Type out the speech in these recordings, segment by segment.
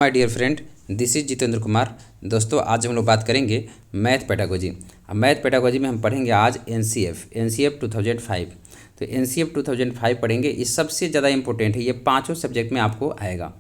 My dear friend, this is Jitendra Kumar. दोस्तों, आज हम लोग बात करेंगे मैथ पेडागोजी। अब मैथ पेडागोजी में हम पढ़ेंगे आज एनसीएफ 2005। तो एनसीएफ 2005 पढ़ेंगे। ये सबसे ज़्यादा इंपॉर्टेंट है। ये पांचों सब्जेक्ट में आपको आएगा।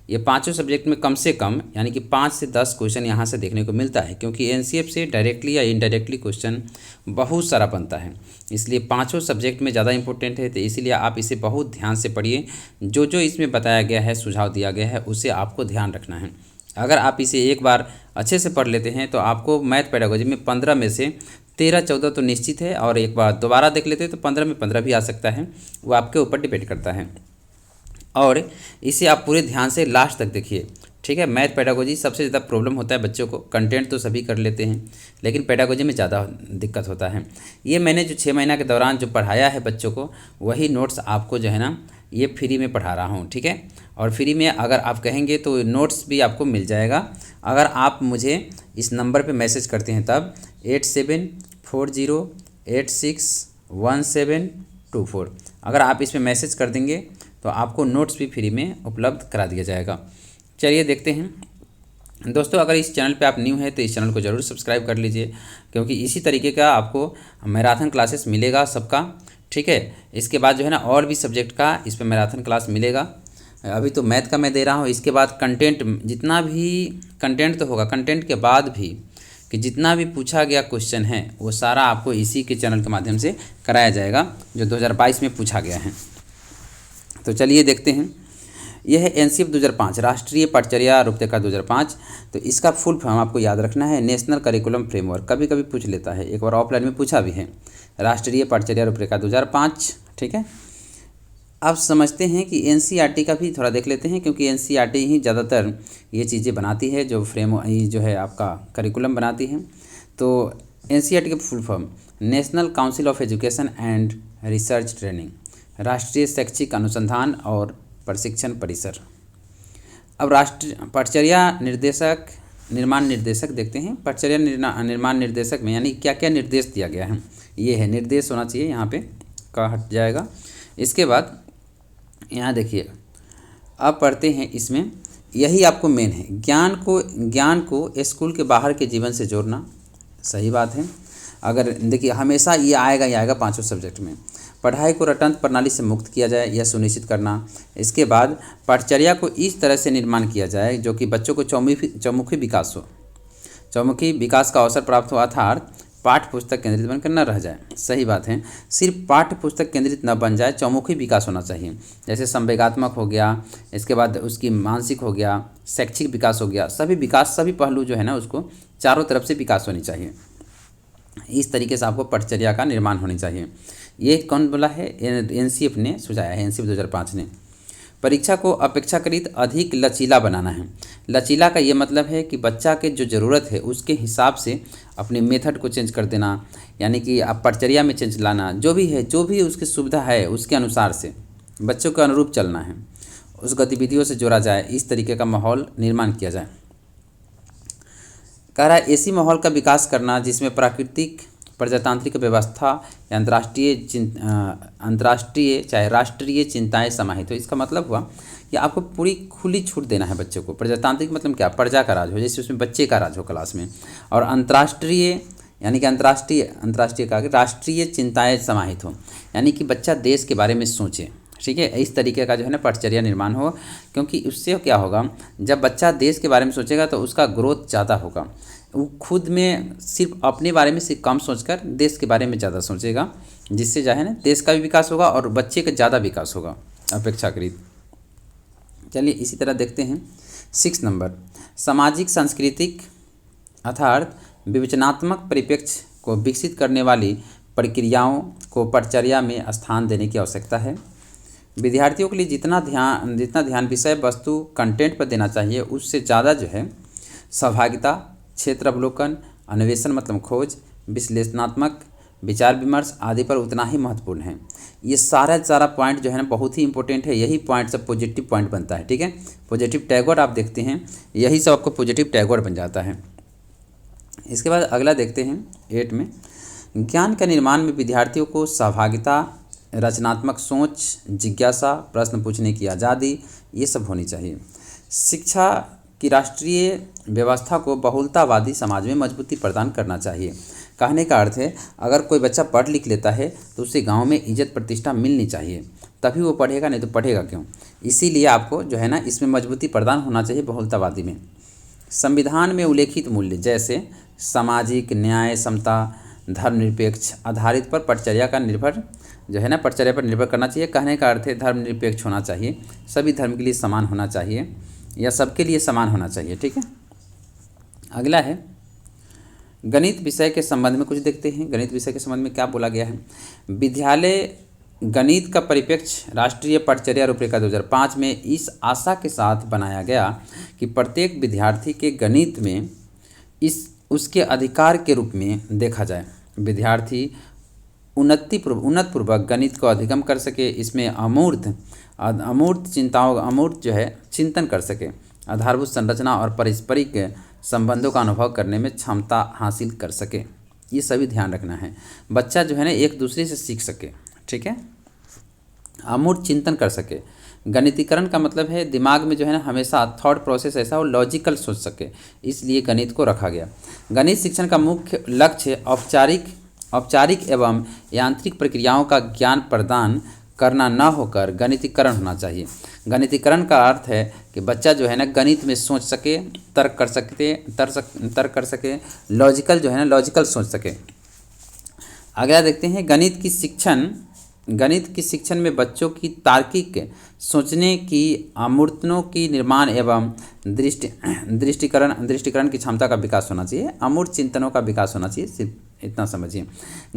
ये पांचों सब्जेक्ट में कम से कम यानी कि 5 से 10 क्वेश्चन यहाँ से देखने को मिलता है, क्योंकि एनसीएफ से डायरेक्टली या इनडायरेक्टली क्वेश्चन बहुत सारा बनता है। इसलिए पांचों सब्जेक्ट में ज़्यादा इंपॉर्टेंट है। तो इसीलिए आप इसे बहुत ध्यान से पढ़िए। जो जो इसमें बताया गया है, सुझाव दिया गया है, उसे आपको ध्यान रखना है। अगर आप इसे एक बार अच्छे से पढ़ लेते हैं तो आपको मैथ पेडागोजी में 15 में से 13-14 तो निश्चित है, और एक बार दोबारा देख लेते हैं तो 15 में 15 भी आ सकता है। वो आपके ऊपर डिपेंड करता है। और इसे आप पूरे ध्यान से लास्ट तक देखिए, ठीक है। मैथ पेडागोजी सबसे ज़्यादा प्रॉब्लम होता है बच्चों को। कंटेंट तो सभी कर लेते हैं, लेकिन पेडागोजी में ज़्यादा दिक्कत होता है। ये मैंने जो 6 महीना के दौरान जो पढ़ाया है बच्चों को, वही नोट्स आपको जो है ना, ये फ्री में पढ़ा रहा हूँ, ठीक है। और फ्री में अगर आप कहेंगे तो नोट्स भी आपको मिल जाएगा, अगर आप मुझे इस नंबर पे मैसेज करते हैं तब 8740861724। अगर आप इस पर मैसेज कर देंगे तो आपको नोट्स भी फ्री में उपलब्ध करा दिया जाएगा। चलिए देखते हैं दोस्तों। अगर इस चैनल पे आप न्यू हैं तो इस चैनल को ज़रूर सब्सक्राइब कर लीजिए, क्योंकि इसी तरीके का आपको मैराथन क्लासेस मिलेगा सबका, ठीक है। इसके बाद जो है ना, और भी सब्जेक्ट का इस पर मैराथन क्लास मिलेगा। अभी तो मैथ का मैं दे रहा हूँ। इसके बाद कंटेंट, जितना भी कंटेंट तो होगा, कंटेंट के बाद भी कि जितना भी पूछा गया क्वेश्चन है वो सारा आपको इसी के चैनल के माध्यम से कराया जाएगा, जो 2022 में पूछा गया है। तो चलिए देखते हैं। यह है एनसीएफ 2005, राष्ट्रीय पटचर्या रूपरेखा 2005। तो इसका फुल फॉर्म आपको याद रखना है, नेशनल करिकुलम फ्रेमवर्क। कभी कभी पूछ लेता है, एक बार ऑफलाइन में पूछा भी है, राष्ट्रीय पटचर्या रूपरेखा 2005, ठीक है। अब समझते हैं कि एनसीईआरटी का भी थोड़ा देख लेते हैं, क्योंकि एनसीईआरटी ही ज़्यादातर ये चीज़ें बनाती है, जो जो है आपका करिकुलम बनाती है। तो एनसीईआरटी का full form national council of education and research training, राष्ट्रीय शैक्षिक अनुसंधान और प्रशिक्षण परिसर। अब राष्ट्रीय पटचर्या निर्माण निर्देशक देखते हैं। पटचर्या निर्माण निर्देशक में यानी क्या क्या निर्देश दिया गया है, ये है निर्देश होना चाहिए, यहाँ पे का हट जाएगा। इसके बाद यहाँ देखिए, अब पढ़ते हैं इसमें, यही आपको मेन है, ज्ञान को स्कूल के बाहर के जीवन से जोड़ना। सही बात है। अगर देखिए, हमेशा ये आएगा पांचों सब्जेक्ट में। पढ़ाई को रटंत प्रणाली से मुक्त किया जाए, यह सुनिश्चित करना। इसके बाद पटचर्या को इस तरह से निर्माण किया जाए जो कि बच्चों को चौमुखी विकास हो, चौमुखी विकास का अवसर प्राप्त हो, अर्थात पाठ्य पुस्तक केंद्रित बनकर न रह जाए। सही बात है। सिर्फ पाठ्य पुस्तक केंद्रित न बन जाए, चौमुखी विकास होना चाहिए। जैसे संवेगात्मक हो गया, इसके बाद उसकी मानसिक हो गया, शैक्षिक विकास हो गया, सभी पहलू जो है ना, उसको चारों तरफ से विकास होनी चाहिए। इस तरीके से आपको पटचर्या का निर्माण होनी चाहिए। ये कौन बोला है? एनसीएफ ने सुझाया है, एनसीएफ 2005 ने। परीक्षा को अपेक्षाकृत अधिक लचीला बनाना है। लचीला का ये मतलब है कि बच्चा के जो ज़रूरत है उसके हिसाब से अपने मेथड को चेंज कर देना, यानी कि आप पटचर्या में चेंज लाना, जो भी उसकी सुविधा है उसके अनुसार से बच्चों के अनुरूप चलना है, उस गतिविधियों से जोड़ा जाए, इस तरीके का माहौल निर्माण किया जाए। कह रहा है ऐसी माहौल का विकास करना जिसमें प्राकृतिक प्रजातांत्रिक व्यवस्था या अंतर्राष्ट्रीय चाहे राष्ट्रीय चिंताएं समाहित हो। इसका मतलब हुआ कि आपको पूरी खुली छूट देना है बच्चों को। प्रजातांत्रिक मतलब क्या? प्रजा का राज हो, जैसे उसमें बच्चे का राज हो क्लास में। और अंतर्राष्ट्रीय यानी कि अंतर्राष्ट्रीय का राष्ट्रीय चिंताएं समाहित हो, यानी कि बच्चा देश के बारे में सोचे, ठीक है। इस तरीके का जो है ना पटचर्या निर्माण हो, क्योंकि उससे क्या होगा, जब बच्चा देश के बारे में सोचेगा तो उसका ग्रोथ ज़्यादा होगा। वो खुद में सिर्फ अपने बारे में सिर्फ कम सोचकर देश के बारे में ज़्यादा सोचेगा, जिससे जो है ना देश का भी विकास होगा और बच्चे का ज़्यादा विकास होगा अपेक्षाकृत। चलिए इसी तरह देखते हैं 6 नंबर, सामाजिक सांस्कृतिक अर्थात विवेचनात्मक परिप्रेक्ष्य को विकसित करने वाली प्रक्रियाओं को पटचर्या में स्थान देने की आवश्यकता है। विद्यार्थियों के लिए जितना ध्यान विषय वस्तु कंटेंट पर देना चाहिए, उससे ज़्यादा जो है सहभागिता, क्षेत्र अवलोकन, अन्वेषण मतलब खोज, विश्लेषणात्मक विचार विमर्श आदि पर उतना ही महत्वपूर्ण है। ये सारा पॉइंट जो है ना बहुत ही इंपॉर्टेंट है। यही पॉइंट सब पॉजिटिव पॉइंट बनता है, ठीक है। पॉजिटिव टैगवर्ड आप देखते हैं, यही सब आपको पॉजिटिव टैगवर्ड बन जाता है। इसके बाद अगला देखते हैं 8 में, ज्ञान का निर्माण में विद्यार्थियों को सहभागिता, रचनात्मक सोच, जिज्ञासा, प्रश्न पूछने की आज़ादी, ये सब होनी चाहिए। शिक्षा कि राष्ट्रीय व्यवस्था को बहुलतावादी समाज में मजबूती प्रदान करना चाहिए। कहने का अर्थ है अगर कोई बच्चा पढ़ लिख लेता है तो उसे गांव में इज्जत प्रतिष्ठा मिलनी चाहिए, तभी वो पढ़ेगा, नहीं तो पढ़ेगा क्यों। इसीलिए आपको जो है ना इसमें मजबूती प्रदान होना चाहिए बहुलतावादी में। संविधान में उल्लेखित मूल्य जैसे सामाजिक न्याय, समता, धर्मनिरपेक्ष आधारित पर पटचर्या का निर्भर जो है ना पटचर्या पर निर्भर करना चाहिए। कहने का अर्थ है धर्मनिरपेक्ष होना चाहिए, सभी धर्म के लिए समान होना चाहिए या सबके लिए समान होना चाहिए। ठीक है, अगला है गणित विषय के संबंध में कुछ देखते हैं। गणित विषय के संबंध में क्या बोला गया है। विद्यालय गणित का परिप्रेक्ष्य राष्ट्रीय पटचर्या रूपरेखा 2005 में इस आशा के साथ बनाया गया कि प्रत्येक विद्यार्थी के गणित में उसके अधिकार के रूप में देखा जाए। विद्यार्थी उन्नतपूर्वक गणित को अधिगम कर सके, इसमें अमूर्त जो है चिंतन कर सके, आधारभूत संरचना और पारस्परिक संबंधों का अनुभव करने में क्षमता हासिल कर सके। ये सभी ध्यान रखना है। बच्चा जो है ना एक दूसरे से सीख सके। ठीक है, अमूर्त चिंतन कर सके। गणितीकरण का मतलब है दिमाग में जो है ना हमेशा थॉट प्रोसेस ऐसा हो, लॉजिकल सोच सके, इसलिए गणित को रखा गया। गणित शिक्षण का मुख्य लक्ष्य औपचारिक एवं यांत्रिक प्रक्रियाओं का ज्ञान प्रदान करना न होकर गणितीकरण होना चाहिए। गणितीकरण का अर्थ है कि बच्चा जो है ना गणित में सोच सके, तर्क कर सके, लॉजिकल जो है ना लॉजिकल सोच सके। अगला देखते हैं गणित की शिक्षण में बच्चों की तार्किक सोचने की, अमूर्तनों की निर्माण एवं दृष्टिकरण की क्षमता का विकास होना चाहिए। अमूर्त चिंतनों का विकास होना चाहिए, सिर्फ इतना समझिए।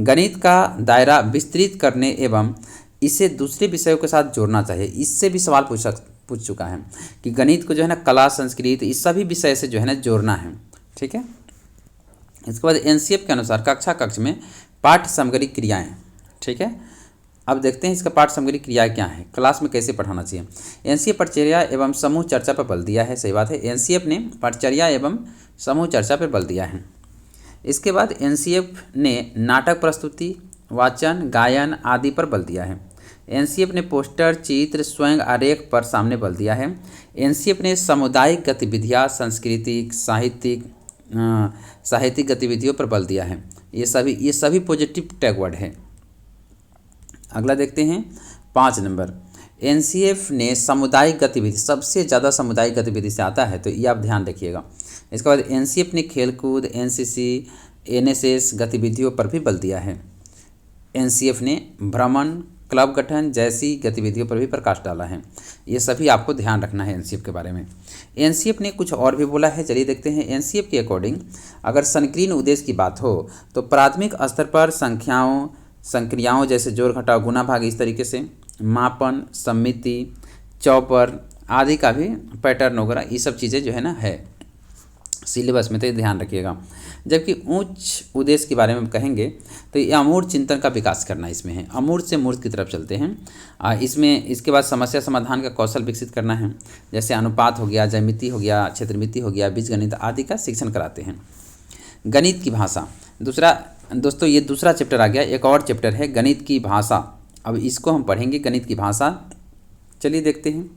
गणित का दायरा विस्तृत करने एवं इसे दूसरे विषयों के साथ जोड़ना चाहिए। इससे भी सवाल पूछ चुका है कि गणित को जो है ना कला, संस्कृत, इस सभी विषय से जो है ना जोड़ना है। ठीक है, इसके बाद एनसीएफ के अनुसार कक्ष में पाठ्य सामग्री क्रियाएं। ठीक है, अब देखते हैं इसका पाठ सामग्री क्रिया क्या है, क्लास में कैसे पढ़ाना चाहिए। एनसीएफ पटचर्या एवं समूह चर्चा पर बल दिया है, सही बात है। एनसीएफ ने पटचर्या एवं समूह चर्चा पर बल दिया है। इसके बाद एनसीएफ ने नाटक प्रस्तुति, वाचन, गायन आदि पर बल दिया है। एनसीएफ ने पोस्टर, चित्र, स्वयं आरेख पर सामने बल दिया है। एनसीएफ ने सामुदायिक गतिविधियाँ, सांस्कृतिक, साहित्यिक गतिविधियों पर बल दिया है। ये सभी पॉजिटिव टैग वर्ड है। अगला देखते हैं 5 नंबर। एनसीएफ ने सामुदायिक गतिविधि, सबसे ज़्यादा सामुदायिक गतिविधि से आता है, तो ये आप ध्यान रखिएगा। इसके बाद एनसीएफ ने खेलकूद, एनसीसी, एनएसएस गतिविधियों पर भी बल दिया है। एनसीएफ ने भ्रमण, क्लब गठन जैसी गतिविधियों पर भी प्रकाश डाला है। ये सभी आपको ध्यान रखना है एनसीएफ के बारे में। एनसीएफ ने कुछ और भी बोला है, चलिए देखते हैं। एनसीएफ के अकॉर्डिंग अगर संकीर्ण उद्देश्य की बात हो तो प्राथमिक स्तर पर संक्रियाओं जैसे जोड़, घटाव, गुना, भाग, इस तरीके से मापन, समिति, चौपर आदि का भी पैटर्न वगैरह ये सब चीज़ें जो है ना है सिलेबस में, तो ये ध्यान रखिएगा। जबकि उच्च उद्देश्य के बारे में कहेंगे तो ये अमूर्त चिंतन का विकास करना इसमें है। अमूर्त से मूर्त की तरफ चलते हैं। इसमें इसके बाद समस्या समाधान का कौशल विकसित करना है, जैसे अनुपात हो गया, ज्यामिति हो गया, क्षेत्रमिति हो गया, बीजगणित आदि का शिक्षण कराते हैं। गणित की भाषा, दोस्तों ये दूसरा चैप्टर आ गया। एक और चैप्टर है गणित की भाषा, अब इसको हम पढ़ेंगे। गणित की भाषा चलिए देखते हैं।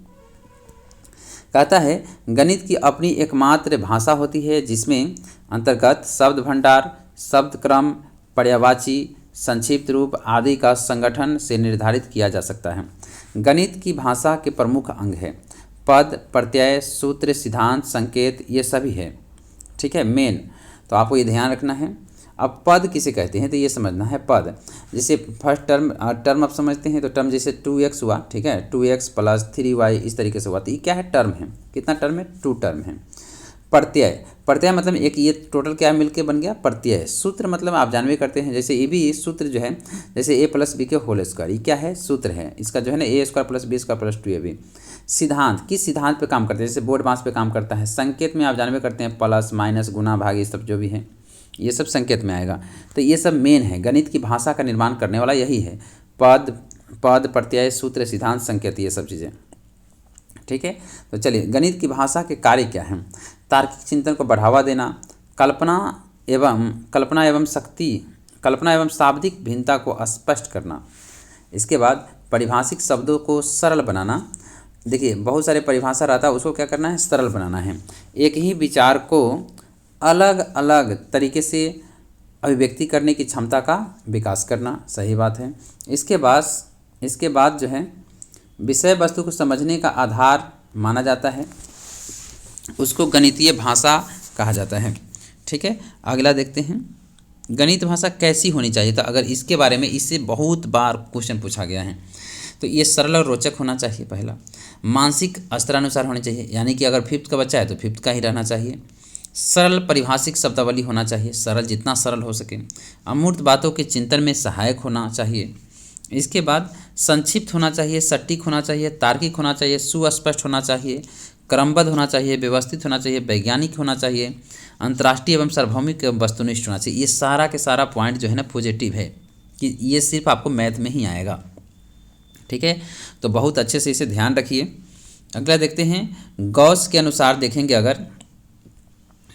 कहता है गणित की अपनी एकमात्र भाषा होती है जिसमें अंतर्गत शब्द भंडार, शब्द क्रम, पर्यायवाची, संक्षिप्त रूप आदि का संगठन से निर्धारित किया जा सकता है। गणित की भाषा के प्रमुख अंग है पद, प्रत्यय, सूत्र, सिद्धांत, संकेत, ये सभी है। ठीक है, मेन तो आपको ये ध्यान रखना है। अब पद किसे कहते हैं तो ये समझना है। पद जैसे फर्स्ट टर्म आप समझते हैं, तो टर्म जैसे 2x हुआ, ठीक है, 2x + 3y इस तरीके से हुआ, तो ये क्या है, टर्म है। कितना टर्म है, 2 टर्म है। प्रत्यय मतलब एक, ये टोटल क्या मिलके बन गया प्रत्यय। सूत्र मतलब आप जानवे करते हैं, जैसे ये भी सूत्र जो है, जैसे a + b के होल स्क्वायर, ये क्या है, सूत्र है। इसका जो है ना a² + b² + 2ab। सिद्धांत, किस सिद्धांत पे काम करते हैं, जैसे बोर्ड मास पे काम करता है। संकेत में आप जानवे करते हैं प्लस, माइनस, गुना, भाग, ये सब जो भी है ये सब संकेत में आएगा। तो ये सब मेन है, गणित की भाषा का निर्माण करने वाला यही है। पद, प्रत्यय, सूत्र, सिद्धांत, संकेत, ये सब चीज़ें। ठीक है, तो चलिए गणित की भाषा के कार्य क्या हैं। तार्किक चिंतन को बढ़ावा देना, कल्पना एवं शाब्दिक भिन्नता को स्पष्ट करना। इसके बाद परिभाषिक शब्दों को सरल बनाना, देखिए बहुत सारे परिभाषा रहता है, उसको क्या करना है, सरल बनाना है। एक ही विचार को अलग अलग तरीके से अभिव्यक्ति करने की क्षमता का विकास करना, सही बात है। इसके बाद जो है विषय वस्तु को समझने का आधार माना जाता है, उसको गणितीय भाषा कहा जाता है। ठीक है, अगला देखते हैं, गणित भाषा कैसी होनी चाहिए। तो अगर इसके बारे में इससे बहुत बार क्वेश्चन पूछा गया है, तो ये सरल और रोचक होना चाहिए। पहला, मानसिक स्तरानुसार होनी चाहिए, यानी कि अगर 5th का बच्चा है तो 5th का ही रहना चाहिए। सरल परिभाषिक शब्दावली होना चाहिए, सरल जितना सरल हो सके। अमूर्त बातों के चिंतन में सहायक होना चाहिए। इसके बाद संक्षिप्त होना चाहिए, सटीक होना चाहिए, तार्किक होना चाहिए, सुस्पष्ट होना चाहिए, क्रमबद्ध होना चाहिए, व्यवस्थित होना चाहिए, वैज्ञानिक होना चाहिए, अंतर्राष्ट्रीय एवं सार्वभौमिक एवं वस्तुनिष्ठ होना चाहिए। ये सारा के सारा पॉइंट जो है ना पॉजिटिव है कि ये सिर्फ आपको मैथ में ही आएगा। ठीक है, तो बहुत अच्छे से इसे ध्यान रखिए। अगला देखते हैं, गॉस के अनुसार देखेंगे, अगर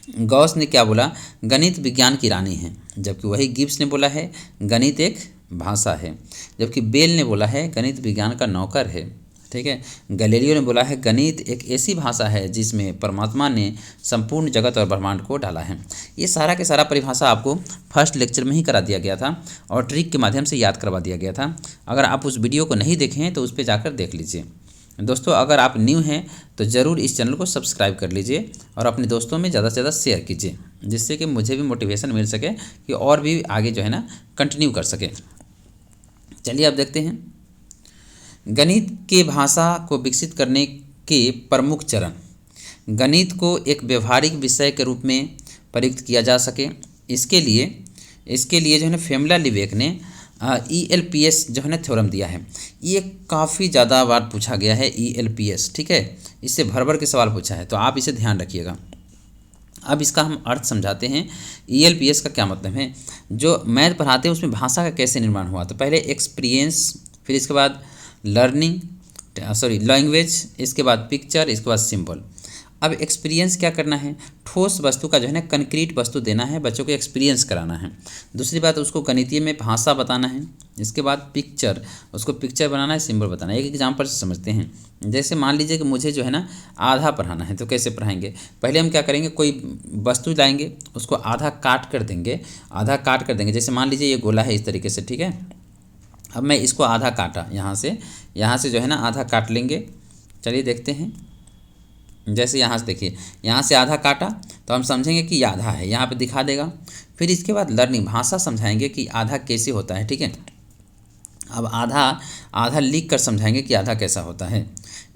गॉस ने क्या बोला, गणित विज्ञान की रानी है, जबकि वही गिब्स ने बोला है गणित एक भाषा है, जबकि बेल ने बोला है गणित विज्ञान का नौकर है। ठीक है, गैलीलियो ने बोला है गणित एक ऐसी भाषा है जिसमें परमात्मा ने संपूर्ण जगत और ब्रह्मांड को डाला है। ये सारा के सारा परिभाषा आपको फर्स्ट लेक्चर में ही करा दिया गया था और ट्रिक के माध्यम से याद करवा दिया गया था। अगर आप उस वीडियो को नहीं देखे हैं तो उस पर जाकर देख लीजिए। दोस्तों, अगर आप न्यू हैं तो ज़रूर इस चैनल को सब्सक्राइब कर लीजिए और अपने दोस्तों में ज़्यादा से ज़्यादा शेयर कीजिए, जिससे कि मुझे भी मोटिवेशन मिल सके कि और भी आगे जो है ना कंटिन्यू कर सके। चलिए अब देखते हैं, गणित के भाषा को विकसित करने के प्रमुख चरण। गणित को एक व्यवहारिक विषय के रूप में प्रयुक्त किया जा सके, इसके लिए जो है ना फेमुला लिवेक ने ELPS जो है ना थ्योरम दिया है। ये काफ़ी ज़्यादा बार पूछा गया है ELPS। ठीक है, इससे भर भर के सवाल पूछा है, तो आप इसे ध्यान रखिएगा। अब इसका हम अर्थ समझाते हैं। ELPS का क्या मतलब है, जो मैथ पढ़ाते हैं उसमें भाषा का कैसे निर्माण हुआ। तो पहले एक्सपीरियंस, फिर इसके बाद लैंग्वेज, इसके बाद पिक्चर, इसके बाद सिंबल। अब एक्सपीरियंस क्या करना है, ठोस वस्तु का जो है ना कंक्रीट वस्तु देना है, बच्चों को एक्सपीरियंस कराना है। दूसरी बात, उसको गणितीय में भाषा बताना है। इसके बाद पिक्चर, उसको पिक्चर बनाना है, सिंबल बताना है। एक एग्जांपल से समझते हैं, जैसे मान लीजिए कि मुझे जो है ना आधा पढ़ाना है, तो कैसे पढ़ाएंगे। पहले हम क्या करेंगे, कोई वस्तु लाएंगे, उसको आधा काट कर देंगे, जैसे मान लीजिए ये गोला है इस तरीके से। ठीक है, अब मैं इसको आधा काटा, यहाँ से जो है ना आधा काट लेंगे। चलिए देखते हैं, जैसे यहाँ से देखिए, यहाँ से आधा काटा तो हम समझेंगे कि ये आधा है, यहाँ पे दिखा देगा। फिर इसके बाद लर्निंग, भाषा समझाएंगे कि आधा कैसे होता है। ठीक है, अब आधा लिख कर समझाएंगे कि आधा कैसा होता है।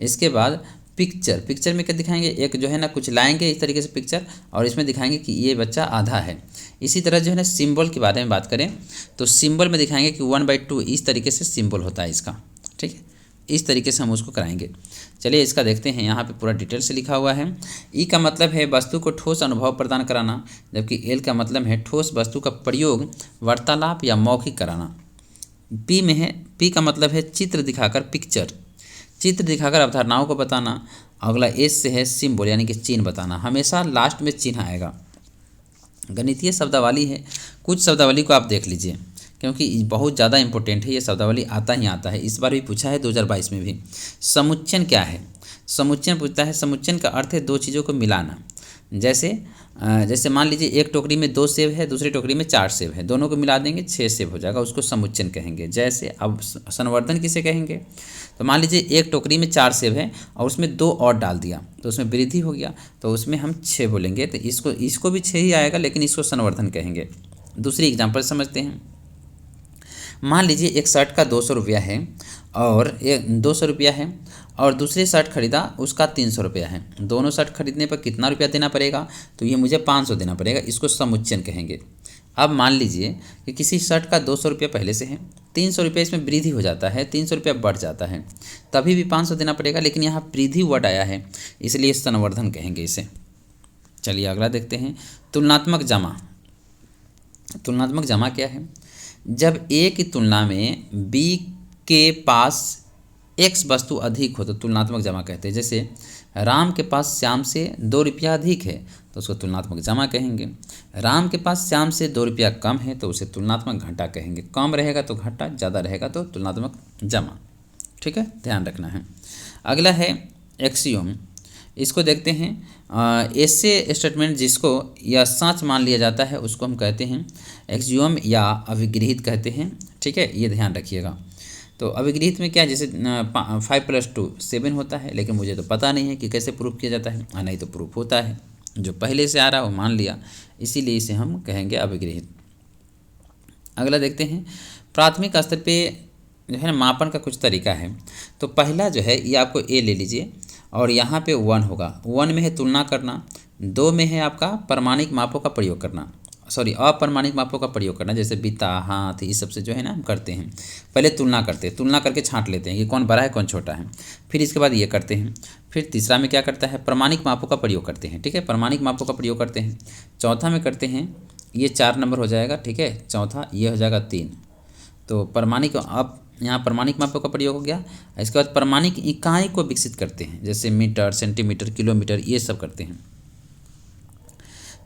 इसके बाद पिक्चर में क्या दिखाएंगे, एक जो है ना कुछ लाएंगे इस तरीके से पिक्चर, और इसमें दिखाएंगे कि ये बच्चा आधा है। इसी तरह जो है ना सिंबल के बारे में बात करें तो सिंबल में दिखाएंगे कि 1/2 इस तरीके से सिंबल होता है इसका। ठीक है, इस तरीके से हम उसको कराएंगे। चलिए इसका देखते हैं, यहाँ पे पूरा डिटेल से लिखा हुआ है। ई का मतलब है वस्तु को ठोस अनुभव प्रदान कराना, जबकि एल का मतलब है ठोस वस्तु का प्रयोग वार्तालाप या मौखिक कराना। पी का मतलब है चित्र दिखाकर चित्र दिखाकर अवधारणाओं को बताना। अगला एस से है सिंबल, यानी कि चिन्ह बताना। हमेशा लास्ट में चिन्ह आएगा। गणितीय शब्दावली है, कुछ शब्दावली को आप देख लीजिए क्योंकि बहुत ज़्यादा इंपॉर्टेंट है, ये शब्दावली आता ही आता है। इस बार भी पूछा है 2022 में भी। समुच्चयन क्या है, समुच्चयन पूछता है। समुच्चयन का अर्थ है दो चीज़ों को मिलाना। जैसे मान लीजिए एक टोकरी में 2 सेब है, दूसरी टोकरी में 4 सेब है, दोनों को मिला देंगे 6 सेब हो जाएगा, उसको समुच्चयन कहेंगे। जैसे अब संवर्धन किसे कहेंगे, तो मान लीजिए एक टोकरी में 4 सेब है और उसमें 2 और डाल दिया तो उसमें वृद्धि हो गया, तो उसमें हम 6 बोलेंगे। तो इसको भी 6 ही आएगा, लेकिन इसको संवर्धन कहेंगे। दूसरी एग्जाम्पल समझते हैं। मान लीजिए एक शर्ट का 200 रुपया है और 200 रुपया है और दूसरी शर्ट खरीदा उसका 300 रुपया है। दोनों शर्ट खरीदने पर कितना रुपया देना पड़ेगा, तो ये मुझे 500 देना पड़ेगा, इसको समुच्चयन कहेंगे। अब मान लीजिए कि किसी शर्ट का 200 रुपया पहले से है, 300 रुपया इसमें वृद्धि हो जाता है, 300 रुपया बढ़ जाता है, तभी भी 500 देना पड़ेगा, लेकिन यहाँ वृद्धि वर्ड आया है इसलिए संवर्धन कहेंगे इसे। चलिए अगला देखते हैं, तुलनात्मक जमा। तुलनात्मक जमा क्या है, जब ए की तुलना में बी के पास एक्स वस्तु अधिक हो तो तुलनात्मक जमा कहते हैं। जैसे राम के पास श्याम से 2 रुपया अधिक है तो उसको तुलनात्मक जमा कहेंगे। राम के पास श्याम से 2 रुपया कम है तो उसे तुलनात्मक घटा कहेंगे। कम रहेगा तो घटा, ज़्यादा रहेगा तो तुलनात्मक जमा। ठीक है, ध्यान रखना है। अगला है एक्सियोम। इसको देखते हैं। ऐसे स्टेटमेंट जिसको यह सच मान लिया जाता है उसको हम कहते हैं एक्सियोम या अभिगृहित कहते हैं। ठीक है, ये ध्यान रखिएगा। तो अभिगृहित में क्या है, जैसे 5 + 2 7 होता है, लेकिन मुझे तो पता नहीं है कि कैसे प्रूफ किया जाता है। नहीं तो प्रूफ होता है, जो पहले से आ रहा है वो मान लिया, इसीलिए इसे हम कहेंगे अभिगृहित। अगला देखते हैं, प्राथमिक स्तर पे जो है ना मापन का कुछ तरीका है। तो पहला जो है ये आपको ए ले लीजिए और यहाँ पे 1 होगा। 1 में है तुलना करना, 2 में है आपका प्रमाणिक मापों का प्रयोग करना, सॉरी अप्रमाणिक मापों का प्रयोग करना, जैसे बिता, हाथ, इस सब से जो है ना हम करते हैं। पहले तुलना करते हैं, तुलना करके छांट लेते हैं कि कौन बड़ा है कौन छोटा है। फिर इसके बाद ये करते हैं। फिर तीसरा में क्या करता है, प्रमाणिक मापों का प्रयोग करते हैं। ठीक है, प्रमाणिक मापों का प्रयोग करते हैं। चौथा में करते हैं, ये 4 नंबर हो जाएगा। ठीक है, चौथा ये हो जाएगा 3। तो प्रमाणिक, अब यहाँ प्रमाणिक मापों का प्रयोग हो गया। इसके बाद प्रमाणिक इकाई को विकसित करते हैं, जैसे मीटर, सेंटीमीटर, किलोमीटर, ये सब करते हैं।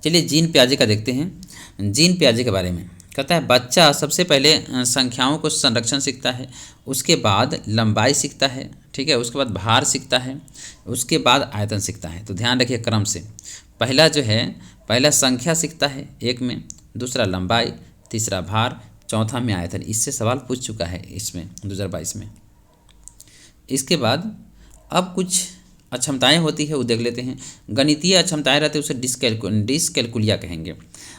चलिए जीन पियाजे का देखते हैं। जीन पियाजे के बारे में कहता है बच्चा सबसे पहले संख्याओं को संरक्षण सीखता है, उसके बाद लंबाई सीखता है। ठीक है, उसके बाद भार सीखता है, उसके बाद आयतन सीखता है। तो ध्यान रखिए क्रम से, पहला जो है पहला संख्या सीखता है 1 में, दूसरा लंबाई, तीसरा भार, चौथा में आयतन। इससे सवाल पूछ चुका है इसमें 2022 में। इसके बाद अब कुछ अक्षमताएं होती है वो देख लेते हैं। गणितीय अक्षमताएं रहती है उसे डिसकैलकुलिया कहेंगे।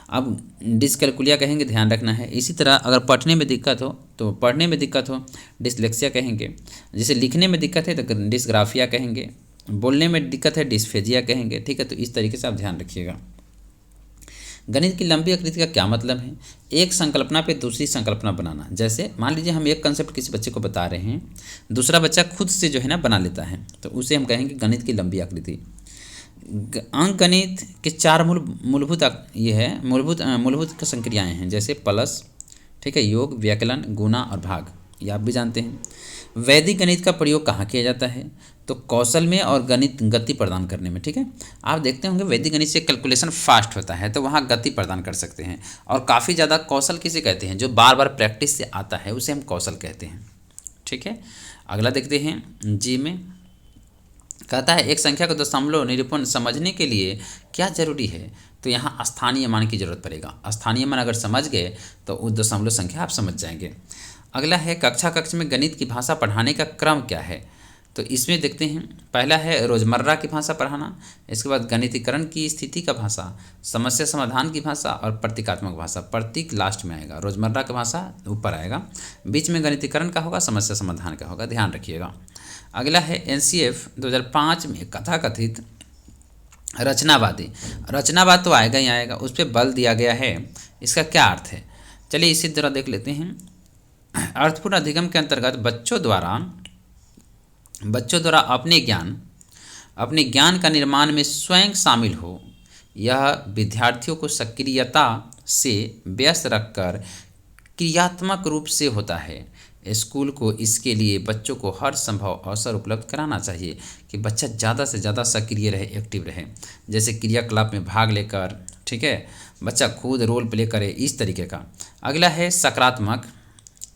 अब डिसकैलकुलिया कहेंगे, ध्यान रखना है। इसी तरह अगर पढ़ने में दिक्कत हो तो पढ़ने में दिक्कत हो डिसलेक्सिया कहेंगे, जैसे लिखने में दिक्कत है तो डिसग्राफिया कहेंगे, बोलने में दिक्कत है डिस्फेजिया कहेंगे। ठीक है, तो इस तरीके से आप ध्यान रखिएगा। गणित की लंबी आकृति का क्या मतलब है, एक संकल्पना पे दूसरी संकल्पना बनाना। जैसे मान लीजिए हम एक कंसेप्ट किसी बच्चे को बता रहे हैं, दूसरा बच्चा खुद से जो है ना बना लेता है, तो उसे हम कहेंगे गणित की लंबी आकृति। अंक गणित के 4 मूलभूत ये है मूलभूत संक्रियाएं हैं, जैसे प्लस, ठीक है, योग, व्यकलन, गुणा और भाग, ये आप भी जानते हैं। वैदिक गणित का प्रयोग कहाँ किया जाता है, तो कौशल में और गणित गति प्रदान करने में। ठीक है, आप देखते होंगे वैदिक गणित से कैलकुलेशन फास्ट होता है, तो वहाँ गति प्रदान कर सकते हैं। और काफ़ी ज़्यादा कौशल किसे कहते हैं, जो बार बार प्रैक्टिस से आता है उसे हम कौशल कहते हैं। ठीक है, अगला देखते हैं। जी में कहता है एक संख्या को दशमलव निरूपण समझने के लिए क्या जरूरी है, तो यहाँ स्थानीय मान की जरूरत पड़ेगा। स्थानीय मान अगर समझ गए तो उस दशमलव संख्या आप समझ जाएंगे। अगला है कक्ष में गणित की भाषा पढ़ाने का क्रम क्या है, तो इसमें देखते हैं। पहला है रोज़मर्रा की भाषा पढ़ाना, इसके बाद गणितीकरण की स्थिति का भाषा, समस्या समाधान की भाषा और प्रतीकात्मक भाषा। प्रतीक लास्ट में आएगा, रोज़मर्रा की भाषा ऊपर आएगा, बीच में गणितीकरण का होगा, समस्या समाधान का होगा, ध्यान रखिएगा। अगला है NCF 2005 में कथाकथित रचनावाद तो आएगा ही आएगा, उस पर बल दिया गया है। इसका क्या अर्थ है, चलिए इसी तरह देख लेते हैं। अर्थपूर्ण अधिगम के अंतर्गत बच्चों द्वारा अपने ज्ञान का निर्माण में स्वयं शामिल हो, यह विद्यार्थियों को सक्रियता से व्यस्त रखकर क्रियात्मक रूप से होता है। स्कूल को इसके लिए बच्चों को हर संभव अवसर उपलब्ध कराना चाहिए कि बच्चा ज़्यादा से ज़्यादा सक्रिय रहे, एक्टिव रहे, जैसे क्रियाकलाप में भाग लेकर, ठीक है, बच्चा खुद रोल प्ले करे, इस तरीके का। अगला है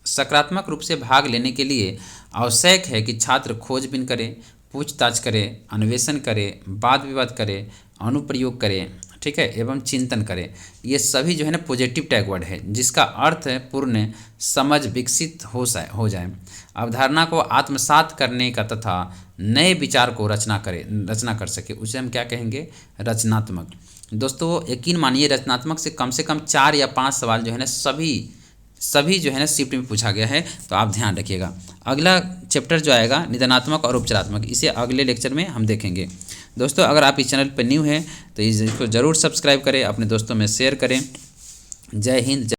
सकारात्मक रूप से भाग लेने के लिए आवश्यक है कि छात्र खोजबीन करे, पूछताछ करे, अन्वेषण करे, वाद विवाद करे, अनुप्रयोग करे, ठीक है, एवं चिंतन करे। ये सभी जो है ना पॉजिटिव टैग वर्ड है, जिसका अर्थ है पूर्ण समझ विकसित हो जाए, अवधारणा को आत्मसात करने का तथा नए विचार को रचना कर सके, उसे हम क्या कहेंगे, रचनात्मक। दोस्तों यकीन मानिए रचनात्मक से कम 4 या 5 सवाल जो है ना सभी जो है ना शिफ्ट में पूछा गया है, तो आप ध्यान रखिएगा। अगला चैप्टर जो आएगा निदानात्मक और उपचारात्मक, इसे अगले लेक्चर में हम देखेंगे। दोस्तों अगर आप इस चैनल पर न्यू हैं तो इसको ज़रूर सब्सक्राइब करें, अपने दोस्तों में शेयर करें। जय हिंद।